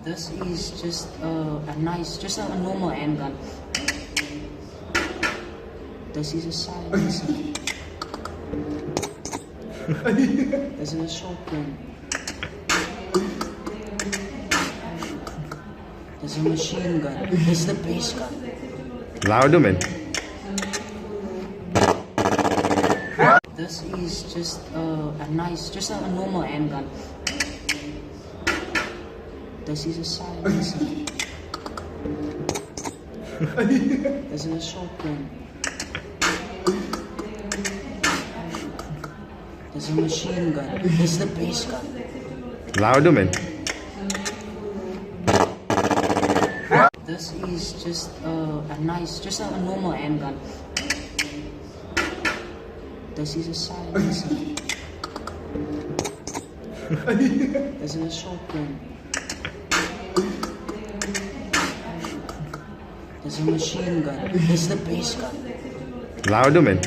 This is just just a normal handgun. This is a silencer. This is a shotgun. This is a machine gun. This is the base gun. Louder, man. This is just just a normal handgun. This is a silencer. This is a shotgun. This is a machine gun. This is the base gun. Louder, man. This is just just a normal handgun. This is a silencer. This is a shotgun. This is a machine gun. This is the base gun. Louder, man.